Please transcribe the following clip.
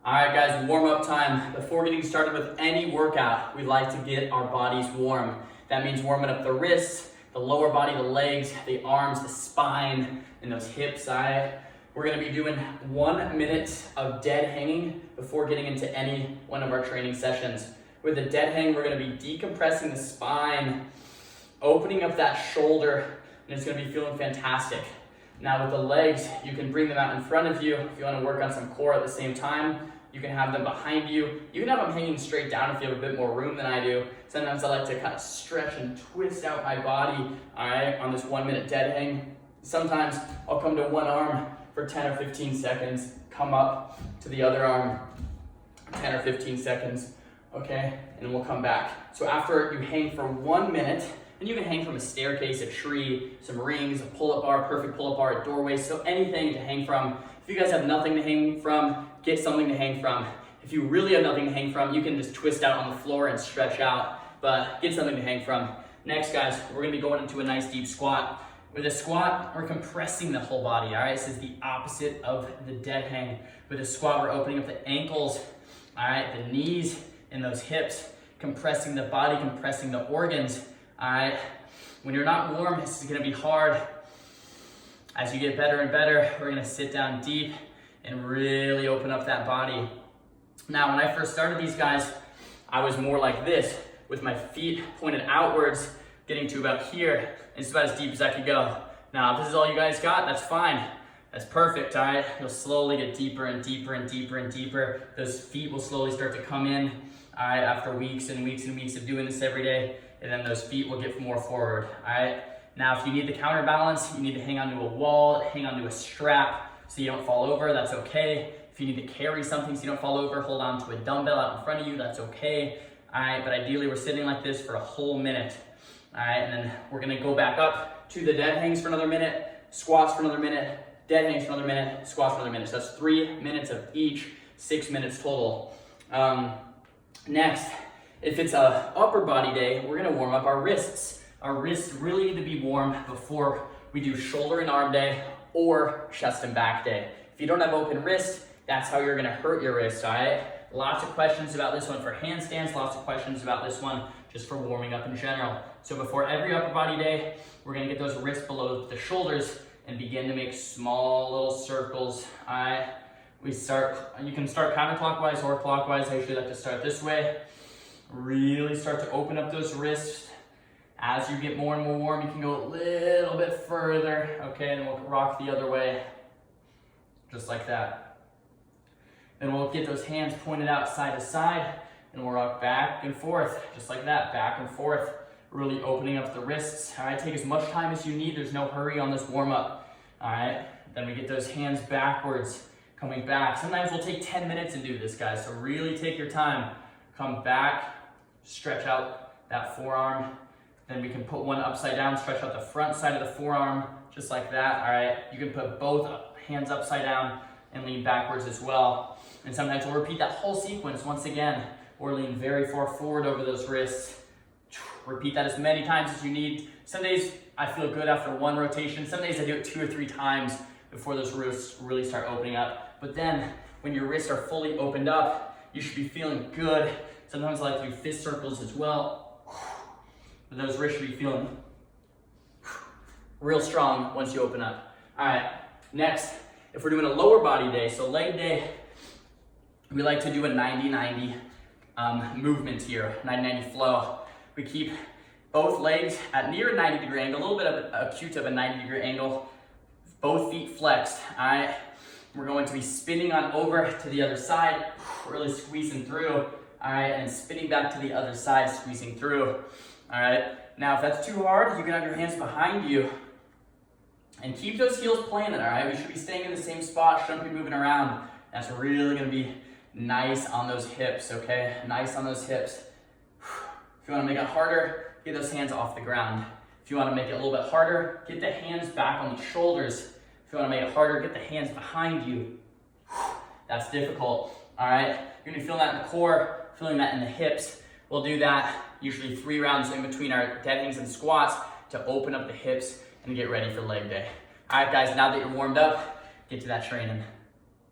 All right, guys, warm-up time. Before getting started with any workout, we like to get our bodies warm. That means warming up the wrists, the lower body, the legs, the arms, the spine, and those hips. All right? We're gonna be doing 1 minute of dead hanging before getting into any one of our training sessions. With the dead hang, we're gonna be decompressing the spine, opening up that shoulder, and it's gonna be feeling fantastic. Now with the legs, you can bring them out in front of you. If you wanna work on some core at the same time, you can have them behind you. You can have them hanging straight down if you have a bit more room than I do. Sometimes I like to kind of stretch and twist out my body, all right, on this 1 minute dead hang. Sometimes I'll come to one arm for 10 or 15 seconds, come up to the other arm, 10 or 15 seconds, okay, and then we'll come back. So after you hang for 1 minute, and you can hang from a staircase, a tree, some rings, a pull-up bar, perfect pull-up bar, a doorway, so anything to hang from. If you guys have nothing to hang from, get something to hang from. If you really have nothing to hang from, you can just twist out on the floor and stretch out, but get something to hang from. Next, guys, we're gonna be going into a nice deep squat. With a squat, we're compressing the whole body, all right? This is the opposite of the dead hang. With a squat, we're opening up the ankles, all right, the knees and those hips, compressing the body, compressing the organs. All right, when you're not warm, this is gonna be hard. As you get better and better, we're gonna sit down deep and really open up that body. Now, when I first started these guys, I was more like this, with my feet pointed outwards, getting to about here. It's about as deep as I could go. Now, if this is all you guys got, that's fine. That's perfect, all right? You'll slowly get deeper and deeper and deeper and deeper. Those feet will slowly start to come in, all right, after weeks and weeks and weeks of doing this every day. And then those feet will get more forward, all right? Now, if you need the counterbalance, you need to hang onto a wall, hang onto a strap so you don't fall over, that's okay. If you need to carry something so you don't fall over, hold on to a dumbbell out in front of you, that's okay. All right, but ideally we're sitting like this for a whole minute. All right, and then we're gonna go back up to the dead hangs for another minute, squats for another minute, dead hangs for another minute, squats for another minute. So that's 3 minutes of each, 6 minutes total. Next, if it's a upper body day, we're gonna warm up our wrists. Our wrists really need to be warm before we do shoulder and arm day or chest and back day. If you don't have open wrists, that's how you're gonna hurt your wrists, all right? Lots of questions about this one for handstands, lots of questions about this one just for warming up in general. So before every upper body day, we're gonna get those wrists below the shoulders and begin to make small little circles, all right? You can start counterclockwise or clockwise. I usually like to start this way. Really start to open up those wrists. As you get more and more warm, you can go a little bit further, okay, and we'll rock the other way, just like that. Then we'll get those hands pointed out side to side, and we'll rock back and forth, just like that, back and forth, really opening up the wrists. All right, take as much time as you need. There's no hurry on this warm-up, all right? Then we get those hands backwards, coming back. Sometimes we'll take 10 minutes and do this, guys, so really take your time. Come back, stretch out that forearm. Then we can put one upside down, stretch out the front side of the forearm, just like that, all right? You can put both hands upside down and lean backwards as well. And sometimes we'll repeat that whole sequence once again, or lean very far forward over those wrists. Repeat that as many times as you need. Some days I feel good after one rotation. Some days I do it 2 or 3 times before those wrists really start opening up. But then when your wrists are fully opened up, you should be feeling good. Sometimes I like to do fist circles as well. But those wrists should be feeling real strong once you open up. All right, next, if we're doing a lower body day, so leg day, we like to do a 90-90 movement here, 90-90 flow. We keep both legs at near a 90-degree angle, a little bit of acute of a 90-degree angle, both feet flexed, all right? We're going to be spinning on over to the other side, really squeezing through, all right, and spinning back to the other side, squeezing through. All right, now if that's too hard, you can have your hands behind you and keep those heels planted, all right? We should be staying in the same spot, shouldn't be moving around. That's really gonna be nice on those hips, okay? Nice on those hips. If you wanna make it harder, get those hands off the ground. If you wanna make it a little bit harder, get the hands back on the shoulders. If you wanna make it harder, get the hands behind you. That's difficult, all right? You're gonna be feeling that in the core, feeling that in the hips. We'll do that usually 3 rounds in between our dead hangs and squats to open up the hips and get ready for leg day. All right, guys, now that you're warmed up, get to that training.